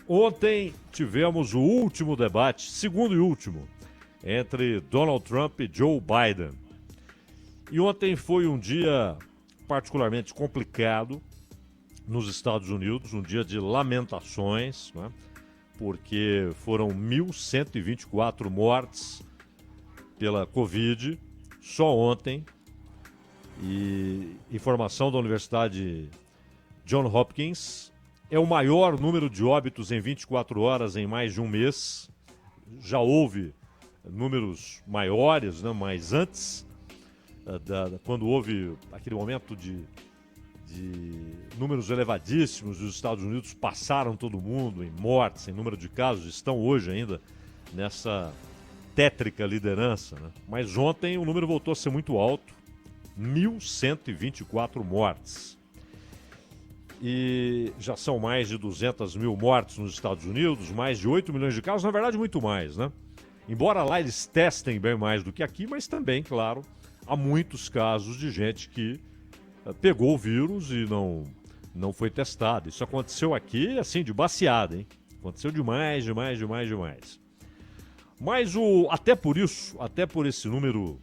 Ontem tivemos o último debate, segundo e último, entre Donald Trump e Joe Biden. E ontem foi um dia particularmente complicado nos Estados Unidos, um dia de lamentações, né? Porque foram 1.124 mortes pela Covid só ontem. E informação da Universidade John Hopkins, é o maior número de óbitos em 24 horas em mais de um mês. Já houve números maiores, né, mas antes, quando houve aquele momento de números elevadíssimos, os Estados Unidos passaram todo mundo em mortes, em número de casos, estão hoje ainda nessa tétrica liderança, né? Mas ontem o número voltou a ser muito alto, 1.124 mortes. E já são mais de 200 mil mortes nos Estados Unidos, mais de 8 milhões de casos, na verdade muito mais, né? Embora lá eles testem bem mais do que aqui, mas também, claro, há muitos casos de gente que pegou o vírus e não foi testado. Isso aconteceu aqui, assim, de baseada, hein? Aconteceu demais. Mas até por isso, até por esse número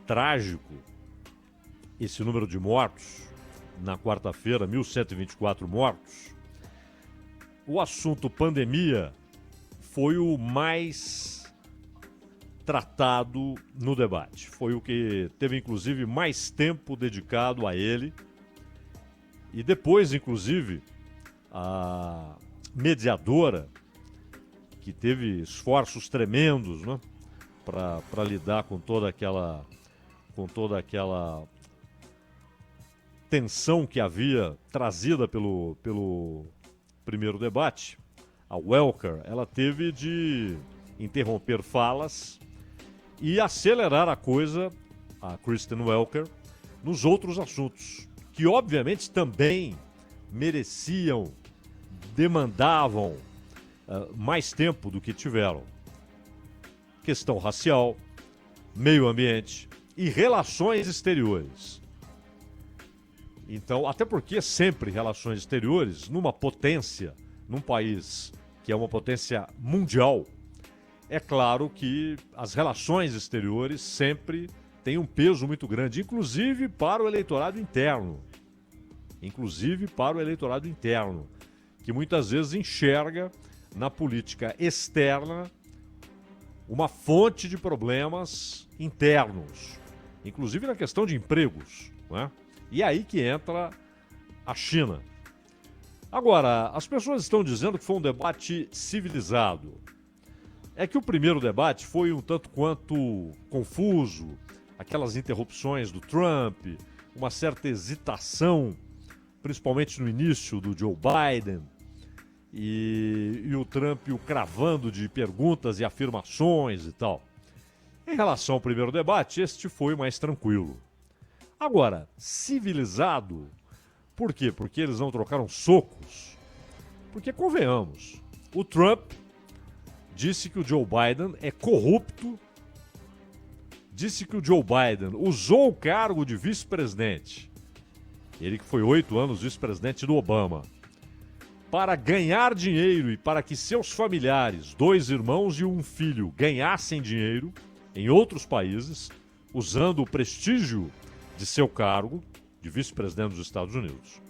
trágico, esse número de mortos, na quarta-feira, 1.124 mortos, o assunto pandemia foi o mais tratado no debate. Foi o que teve, inclusive, mais tempo dedicado a ele. E depois, inclusive, a mediadora, que teve esforços tremendos, né, para lidar com toda aquela tensão que havia trazida pelo primeiro debate, a Welker, ela teve de interromper falas e acelerar a coisa, a Kristen Welker, nos outros assuntos, que obviamente também mereciam, demandavam mais tempo do que tiveram. Questão racial, meio ambiente e relações exteriores. Então, até porque sempre relações exteriores, numa potência, num país que é uma potência mundial, é claro que as relações exteriores sempre têm um peso muito grande, inclusive para o eleitorado interno. Que muitas vezes enxerga na política externa uma fonte de problemas internos, inclusive na questão de empregos, não é? E é aí que entra a China. Agora, as pessoas estão dizendo que foi um debate civilizado. É que o primeiro debate foi um tanto quanto confuso, aquelas interrupções do Trump, uma certa hesitação, principalmente no início do Joe Biden, e o Trump o cravando de perguntas e afirmações e tal. Em relação ao primeiro debate, este foi mais tranquilo. Agora, civilizado, por quê? Porque eles não trocaram socos? Porque, convenhamos, o Trump disse que o Joe Biden é corrupto, disse que o Joe Biden usou o cargo de vice-presidente, ele que foi 8 anos vice-presidente do Obama, para ganhar dinheiro e para que seus familiares, 2 irmãos e um filho, ganhassem dinheiro em outros países, usando o prestígio de seu cargo de vice-presidente dos Estados Unidos.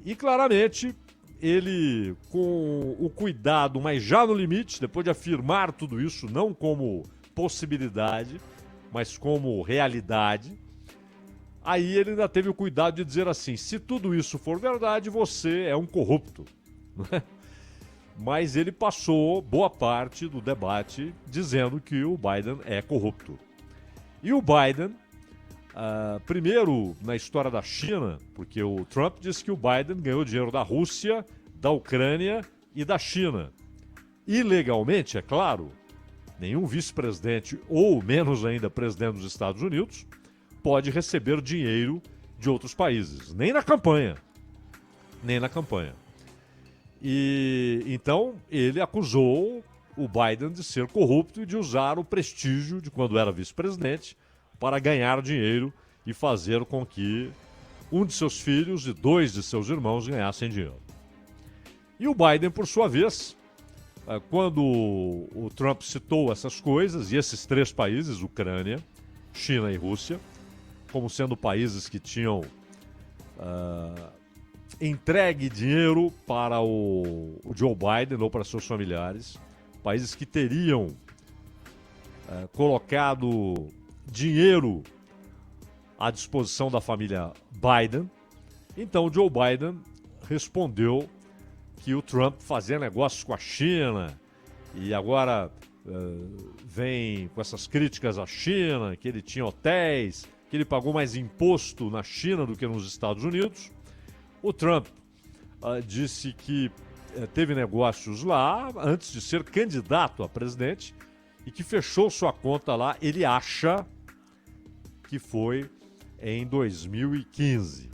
E claramente, ele, com o cuidado, mas já no limite, depois de afirmar tudo isso, não como possibilidade, mas como realidade, aí ele ainda teve o cuidado de dizer assim, se tudo isso for verdade, você é um corrupto. Mas ele passou boa parte do debate dizendo que o Biden é corrupto. E o Biden, primeiro na história da China, porque o Trump disse que o Biden ganhou dinheiro da Rússia, da Ucrânia e da China. Ilegalmente, é claro, nenhum vice-presidente, ou menos ainda presidente dos Estados Unidos, pode receber dinheiro de outros países, nem na campanha. E então ele acusou o Biden de ser corrupto e de usar o prestígio de quando era vice-presidente para ganhar dinheiro e fazer com que um de seus filhos e 2 de seus irmãos ganhassem dinheiro. E o Biden, por sua vez, quando o Trump citou essas coisas, e esses três países, Ucrânia, China e Rússia, como sendo países que tinham entregue dinheiro para o Joe Biden ou para seus familiares, países que teriam colocado dinheiro à disposição da família Biden. Então, o Joe Biden respondeu que o Trump fazia negócios com a China e agora vem com essas críticas à China, que ele tinha hotéis, que ele pagou mais imposto na China do que nos Estados Unidos. O Trump disse que teve negócios lá antes de ser candidato a presidente e que fechou sua conta lá, ele acha que foi em 2015.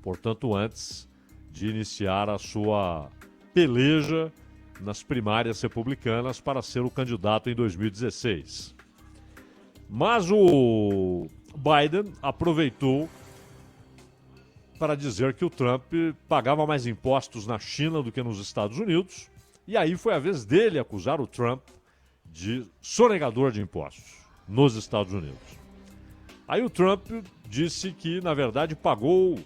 Portanto, antes de iniciar a sua peleja nas primárias republicanas para ser o candidato em 2016. Mas o Biden aproveitou para dizer que o Trump pagava mais impostos na China do que nos Estados Unidos, e aí foi a vez dele acusar o Trump de sonegador de impostos nos Estados Unidos. Aí o Trump disse que, na verdade, pagou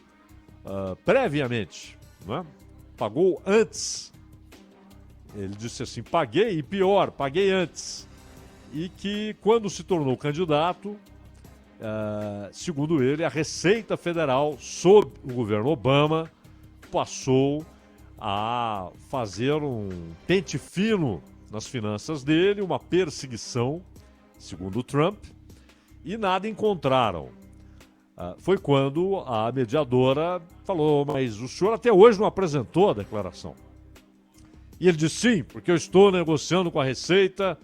previamente, né? Pagou antes. Ele disse assim, paguei, e pior, paguei antes. E que quando se tornou candidato, segundo ele, a Receita Federal, sob o governo Obama, passou a fazer um pente fino nas finanças dele, uma perseguição, segundo o Trump, e nada encontraram. Foi quando a mediadora falou, mas o senhor até hoje não apresentou a declaração. E ele disse, sim, porque eu estou negociando com a Receita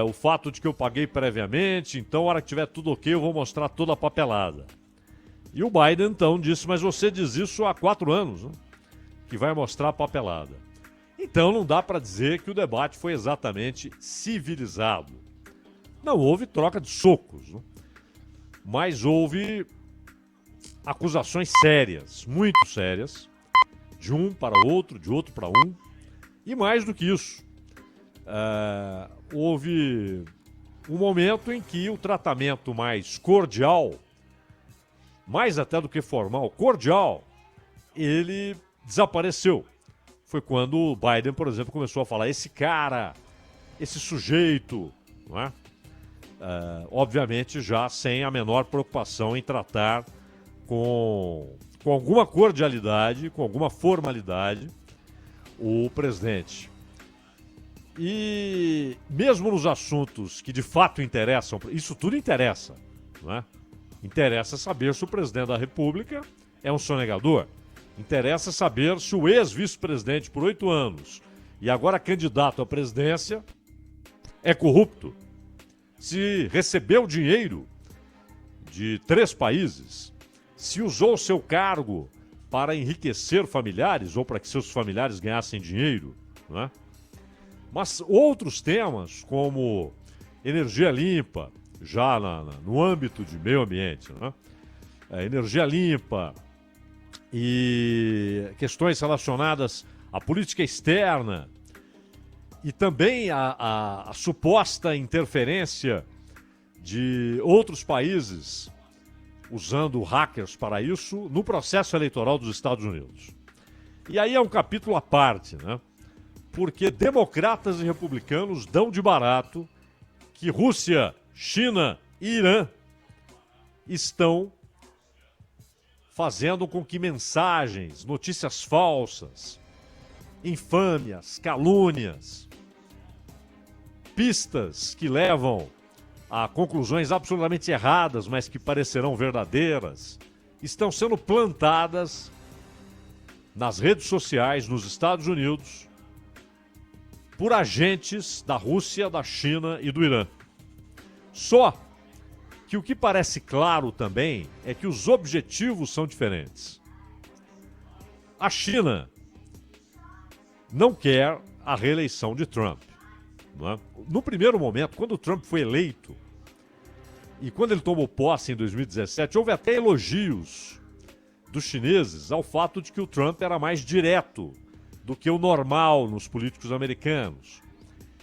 o fato de que eu paguei previamente, então, a hora que tiver tudo ok, eu vou mostrar toda a papelada. E o Biden, então, disse, mas você diz isso há 4 anos, né? Que vai mostrar a papelada. Então, não dá para dizer que o debate foi exatamente civilizado. Não houve troca de socos, né? Mas houve acusações sérias, muito sérias, de um para outro, de outro para um. E mais do que isso, houve um momento em que o tratamento mais cordial, mais até do que formal, cordial, ele desapareceu. Foi quando o Biden, por exemplo, começou a falar, esse cara, esse sujeito, não é? Obviamente já sem a menor preocupação em tratar com alguma cordialidade, com alguma formalidade, o presidente. E mesmo nos assuntos que de fato interessam, isso tudo interessa, não é? Interessa saber se o presidente da República é um sonegador. Interessa saber se o ex-vice-presidente por 8 anos e agora candidato à presidência é corrupto. Se recebeu dinheiro de 3 países, se usou seu cargo para enriquecer familiares ou para que seus familiares ganhassem dinheiro, não é? Mas outros temas, como energia limpa, já no âmbito de meio ambiente, né? Energia limpa e questões relacionadas à política externa e também a suposta interferência de outros países usando hackers para isso no processo eleitoral dos Estados Unidos. E aí é um capítulo à parte, né? Porque democratas e republicanos dão de barato que Rússia, China e Irã estão fazendo com que mensagens, notícias falsas, infâmias, calúnias, pistas que levam a conclusões absolutamente erradas, mas que parecerão verdadeiras, estão sendo plantadas nas redes sociais nos Estados Unidos por agentes da Rússia, da China e do Irã. Só que o que parece claro também é que os objetivos são diferentes. A China não quer a reeleição de Trump, não é? No primeiro momento, quando o Trump foi eleito e quando ele tomou posse em 2017, houve até elogios dos chineses ao fato de que o Trump era mais direto do que o normal nos políticos americanos.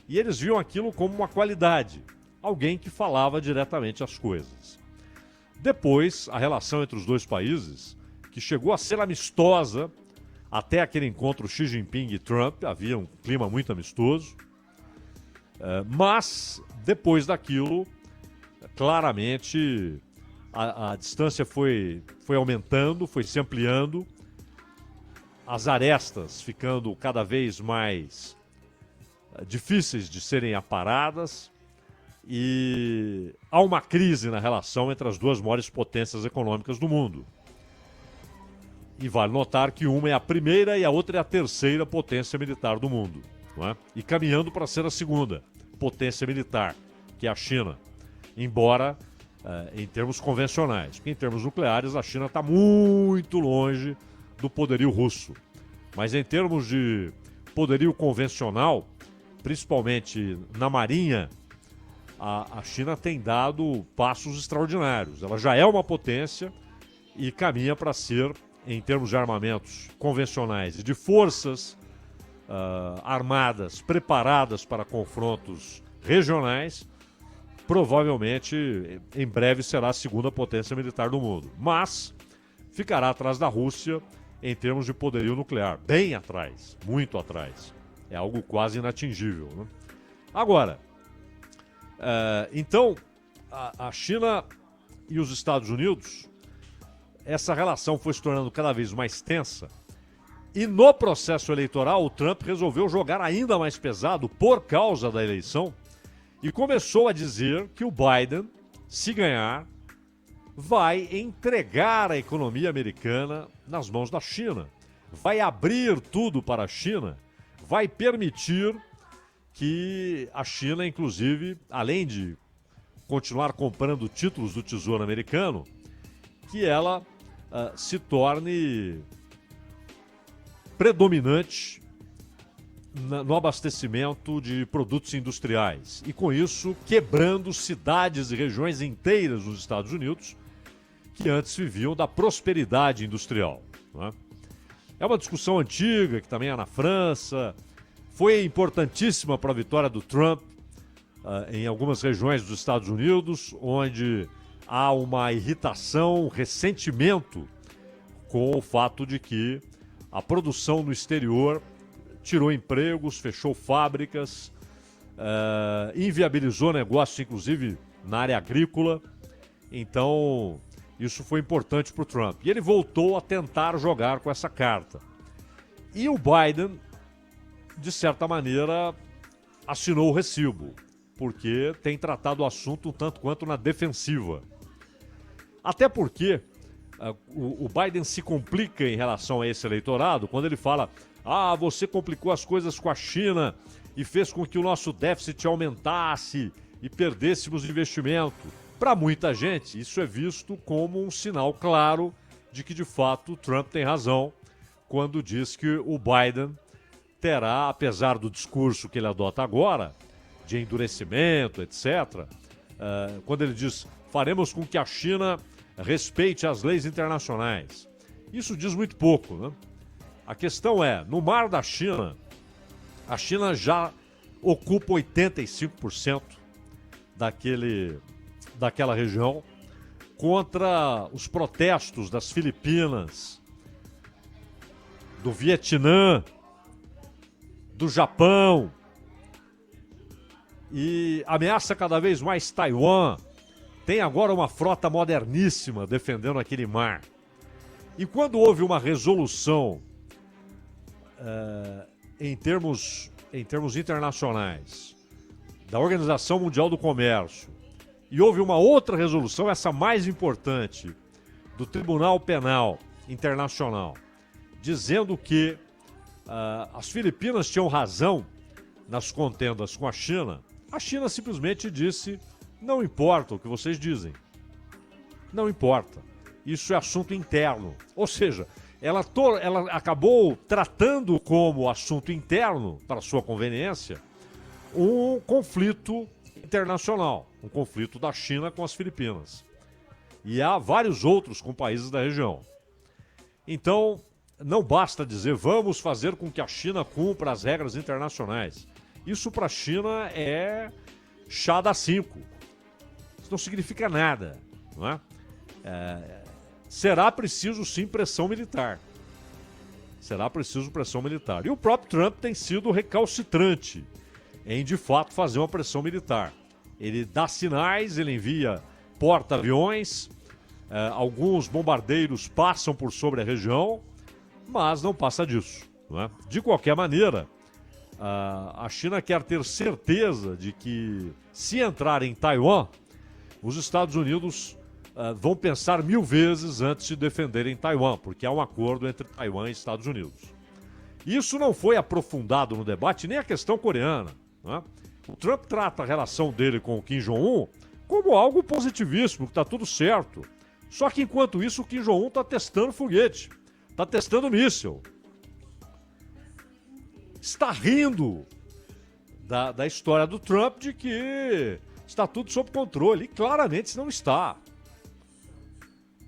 E eles viam aquilo como uma qualidade, alguém que falava diretamente as coisas. Depois, a relação entre os dois países, que chegou a ser amistosa, até aquele encontro Xi Jinping e Trump, havia um clima muito amistoso, mas depois daquilo, claramente, a distância foi aumentando, foi se ampliando, as arestas ficando cada vez mais difíceis de serem aparadas, e há uma crise na relação entre as duas maiores potências econômicas do mundo. E vale notar que uma é a primeira e a outra é a terceira potência militar do mundo, não é? E caminhando para ser a segunda potência militar, que é a China, embora em termos convencionais, porque em termos nucleares a China está muito longe do poderio russo. Mas em termos de poderio convencional, principalmente na marinha, a China tem dado passos extraordinários. Ela já é uma potência e caminha para ser, em termos de armamentos convencionais e de forças armadas preparadas para confrontos regionais, provavelmente em breve será a segunda potência militar do mundo. Mas ficará atrás da Rússia em termos de poderio nuclear. Bem atrás, muito atrás. É algo quase inatingível, né? Agora, então, a China e os Estados Unidos, essa relação foi se tornando cada vez mais tensa. E no processo eleitoral, o Trump resolveu jogar ainda mais pesado por causa da eleição e começou a dizer que o Biden, se ganhar, vai entregar a economia americana nas mãos da China. Vai abrir tudo para a China, vai permitir que a China, inclusive, além de continuar comprando títulos do Tesouro Americano, que ela se torne predominante no abastecimento de produtos industriais. E com isso, quebrando cidades e regiões inteiras dos Estados Unidos que antes viviam da prosperidade industrial, não é? É uma discussão antiga, que também é na França, foi importantíssima para a vitória do Trump em algumas regiões dos Estados Unidos, onde há uma irritação, um ressentimento com o fato de que a produção no exterior tirou empregos, fechou fábricas, inviabilizou negócios, inclusive na área agrícola. Então, isso foi importante para o Trump. E ele voltou a tentar jogar com essa carta. E o Biden, de certa maneira, assinou o recibo, porque tem tratado o assunto um tanto quanto na defensiva. Até porque o Biden se complica em relação a esse eleitorado quando ele fala: você complicou as coisas com a China e fez com que o nosso déficit aumentasse e perdêssemos investimento. Para muita gente, isso é visto como um sinal claro de que, de fato, Trump tem razão quando diz que o Biden terá, apesar do discurso que ele adota agora, de endurecimento, etc., quando ele diz: faremos com que a China respeite as leis internacionais. Isso diz muito pouco, né? A questão é, no Mar da China, a China já ocupa 85% daquela região contra os protestos das Filipinas, do Vietnã, do Japão, e ameaça cada vez mais Taiwan. Tem agora uma frota moderníssima defendendo aquele mar. E quando houve uma resolução em termos internacionais da Organização Mundial do Comércio, e houve uma outra resolução, essa mais importante, do Tribunal Penal Internacional, dizendo que as Filipinas tinham razão nas contendas com a China simplesmente disse: não importa o que vocês dizem. Não importa. Isso é assunto interno. Ou seja, ela acabou tratando como assunto interno, para sua conveniência, um conflito internacional, um conflito da China com as Filipinas. E há vários outros com países da região. Então, não basta dizer vamos fazer com que a China cumpra as regras internacionais. Isso para a China é chá da 5. Isso não significa nada, não é? Será preciso sim pressão militar. Será preciso pressão militar. E o próprio Trump tem sido recalcitrante em, de fato, fazer uma pressão militar. Ele dá sinais, ele envia porta-aviões, alguns bombardeiros passam por sobre a região, mas não passa disso, não é? De qualquer maneira, a China quer ter certeza de que, se entrar em Taiwan, os Estados Unidos vão pensar 1000 vezes antes de defenderem Taiwan, porque há um acordo entre Taiwan e Estados Unidos. Isso não foi aprofundado no debate, nem a questão coreana, não é? O Trump trata a relação dele com o Kim Jong-un como algo positivíssimo, que está tudo certo. Só que enquanto isso o Kim Jong-un está testando foguete, está testando míssil. Está rindo da história do Trump de que está tudo sob controle. E claramente isso não está.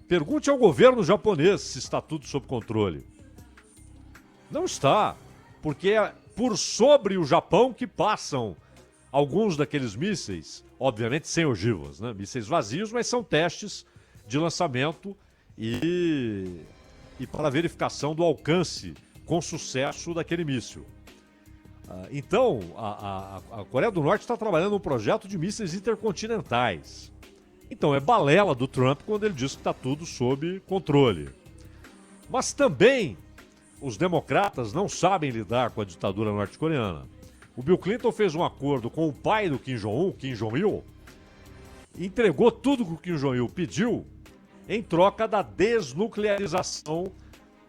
Pergunte ao governo japonês se está tudo sob controle. Não está. Porque é por sobre o Japão que passam alguns daqueles mísseis, obviamente sem ogivas, né? Mísseis vazios, mas são testes de lançamento e para verificação do alcance com sucesso daquele míssil. Então, a Coreia do Norte está trabalhando um projeto de mísseis intercontinentais. Então, é balela do Trump quando ele diz que está tudo sob controle. Mas também os democratas não sabem lidar com a ditadura norte-coreana. O Bill Clinton fez um acordo com o pai do Kim Jong-un, Kim Jong-il, entregou tudo que o Kim Jong-il pediu em troca da desnuclearização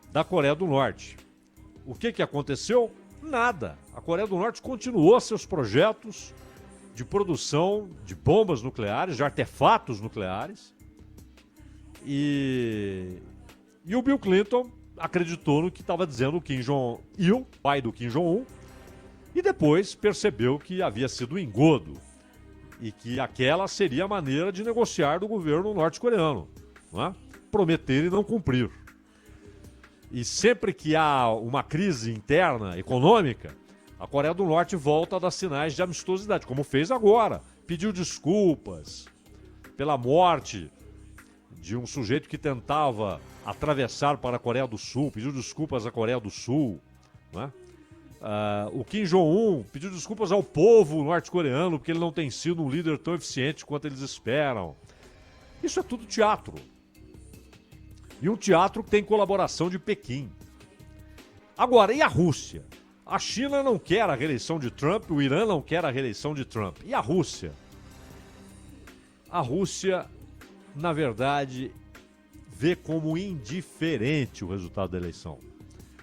da Coreia do Norte. O que aconteceu? Nada. A Coreia do Norte continuou seus projetos de produção de bombas nucleares, de artefatos nucleares. E o Bill Clinton acreditou no que estava dizendo o Kim Jong-il, pai do Kim Jong-un, e depois percebeu que havia sido um engodo e que aquela seria a maneira de negociar do governo norte-coreano, não é? Prometer e não cumprir. E sempre que há uma crise interna, econômica, a Coreia do Norte volta a dar sinais de amistosidade, como fez agora. Pediu desculpas pela morte de um sujeito que tentava atravessar para a Coreia do Sul, pediu desculpas à Coreia do Sul, não é? O Kim Jong-un pediu desculpas ao povo norte-coreano porque ele não tem sido um líder tão eficiente quanto eles esperam. Isso é tudo teatro. E um teatro que tem colaboração de Pequim. Agora, e a Rússia? A China não quer a reeleição de Trump, o Irã não quer a reeleição de Trump. E a Rússia? A Rússia, na verdade, vê como indiferente o resultado da eleição.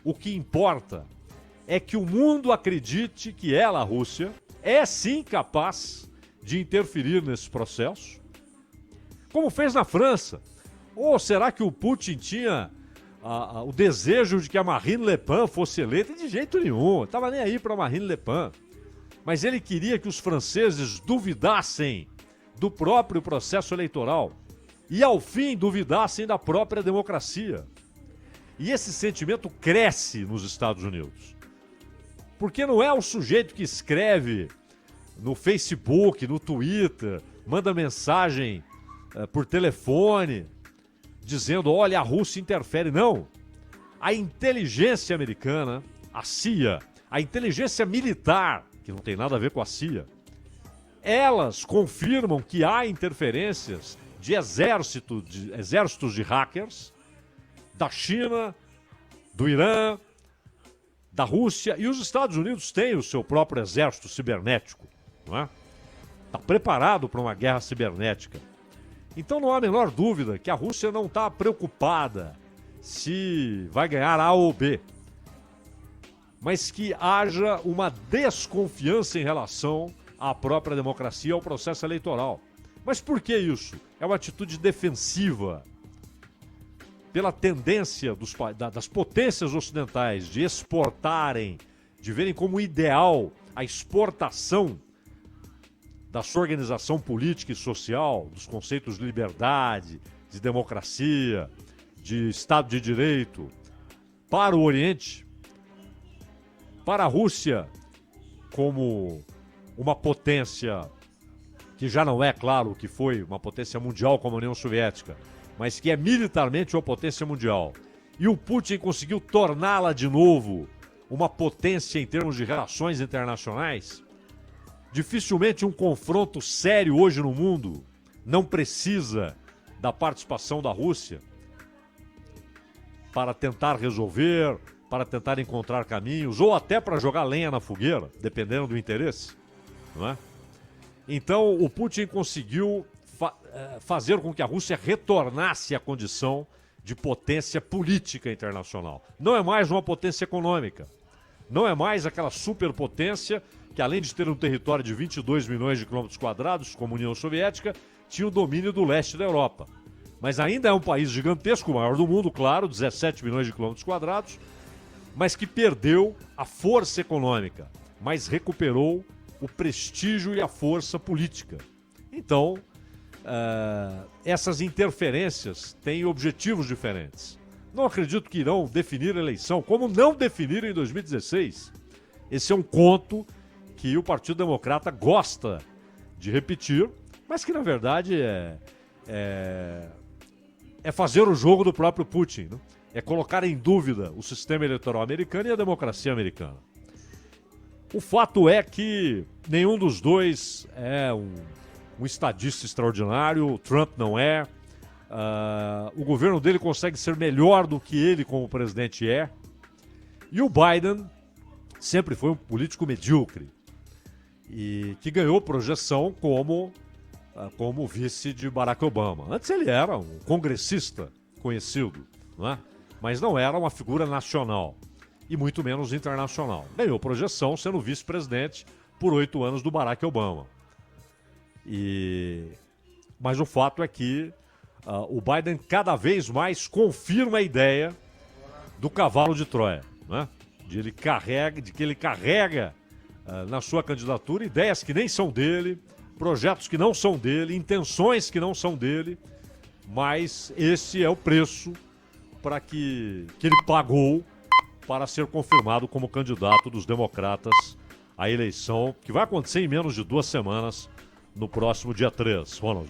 O que importa é que o mundo acredite que ela, a Rússia, é sim capaz de interferir nesse processo, como fez na França. Ou será que o Putin tinha o desejo de que a Marine Le Pen fosse eleita? De jeito nenhum, estava nem aí para Marine Le Pen. Mas ele queria que os franceses duvidassem do próprio processo eleitoral e, ao fim, duvidassem da própria democracia. E esse sentimento cresce nos Estados Unidos. Porque não é o sujeito que escreve no Facebook, no Twitter, manda mensagem por telefone, dizendo, olha, a Rússia interfere. Não. A inteligência americana, a CIA, a inteligência militar, que não tem nada a ver com a CIA, elas confirmam que há interferências de exércitos de hackers da China, do Irã, da Rússia, e os Estados Unidos têm o seu próprio exército cibernético, não é? Está preparado para uma guerra cibernética. Então não há a menor dúvida que a Rússia não está preocupada se vai ganhar A ou B, mas que haja uma desconfiança em relação à própria democracia e ao processo eleitoral. Mas por que isso? É uma atitude defensiva pela tendência das potências ocidentais de exportarem, de verem como ideal a exportação da sua organização política e social, dos conceitos de liberdade, de democracia, de Estado de Direito, para o Oriente, para a Rússia como uma potência que já não é, claro, que foi uma potência mundial como a União Soviética, mas que é militarmente uma potência mundial. E o Putin conseguiu torná-la de novo uma potência em termos de relações internacionais. Dificilmente um confronto sério hoje no mundo não precisa da participação da Rússia para tentar resolver, para tentar encontrar caminhos, ou até para jogar lenha na fogueira, dependendo do interesse, não é? Então, o Putin conseguiu fazer com que a Rússia retornasse à condição de potência política internacional. Não é mais uma potência econômica. Não é mais aquela superpotência que, além de ter um território de 22 milhões de quilômetros quadrados, como a União Soviética, tinha o domínio do leste da Europa. Mas ainda é um país gigantesco, o maior do mundo, claro, 17 milhões de quilômetros quadrados, mas que perdeu a força econômica, mas recuperou o prestígio e a força política. Então, essas interferências têm objetivos diferentes. Não acredito que irão definir a eleição, como não definiram em 2016. Esse é um conto que o Partido Democrata gosta de repetir, mas que, na verdade, é fazer o jogo do próprio Putin, né? É colocar em dúvida o sistema eleitoral americano e a democracia americana. O fato é que nenhum dos dois é um estadista extraordinário, o Trump não é. O governo dele consegue ser melhor do que ele como presidente é. E o Biden sempre foi um político medíocre e que ganhou projeção como vice de Barack Obama. Antes ele era um congressista conhecido, não é? Mas não era uma figura nacional e muito menos internacional. Ganhou projeção sendo vice-presidente por 8 anos do Barack Obama. Mas o fato é que o Biden cada vez mais confirma a ideia do cavalo de Troia, né? De que ele carrega na sua candidatura ideias que nem são dele, projetos que não são dele, intenções que não são dele, mas esse é o preço que ele pagou para ser confirmado como candidato dos democratas à eleição, que vai acontecer em menos de 2 semanas, no próximo dia 3, Ronald.